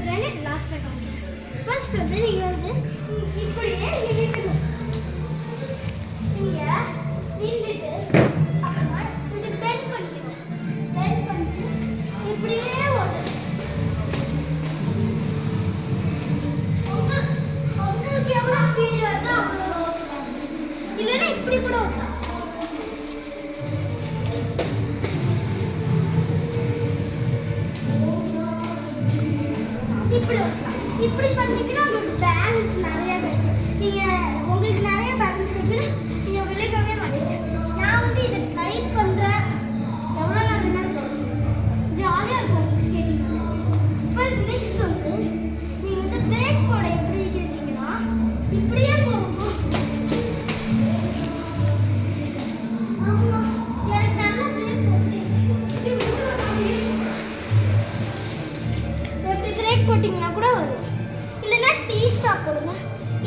பண்ணுறேன்னு லாஸ்ட்டாக காமிக்கிறேன். ஃபர்ஸ்ட் வந்து நீங்கள் வந்து இப்படியே நின்றுக்கணும். நீங்கள் நின்றுட்டு அப்புறமா இது பெண்ட் பண்ணிக்கணும். பெண்ட் பண்ணிட்டு இப்படியே ஓடணும். உங்களுக்கு எவ்வளோ ஸ்பீடு வருதோ அவ்வளோ ஓட்டலாம். இல்லைன்னா இப்படி கூட ஓட்டலாம். இப்படி ஓட்டலாம். இப்படி பண்ணிங்கன்னா உங்களுக்கு பேலன்ஸ் நிறைய கிடைக்கும். உங்களுக்கு நிறைய பேலன்ஸ் கிடைச்சுன்னா நீங்கள் விழுகவே மாட்டீங்க. நான் வந்து இதை ட்ரை பண்ணுறேன். எவ்வளோ நாள் வேணாலும் போகும். ஜாலியாக இருக்கும் உங்களுக்கு ஸ்கேட்டிங். இப்போ நெக்ஸ்ட் வந்து நீங்கள் வந்து பிரேக் போட எப்படி கேட்டீங்கன்னா இப்படியே போகும். ஆமாம், எனக்கு நல்லா பிரேக் போட்டு எப்படி பிரேக் போட்டிங்கன்னா கூட வரும். இல்லைன்னா டீ ஸ்டாப் போடுங்க.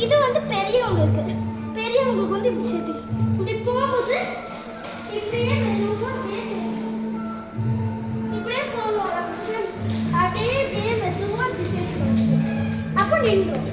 இது வந்து பெரியவங்களுக்கு வந்து இப்படி சேர்த்து இப்படி போகும்போது இப்படியே மெதுவாக இப்படியே போகணும். அப்படியே மெதுவாக இப்படி சேர்த்து அப்போ நின்றுடும்.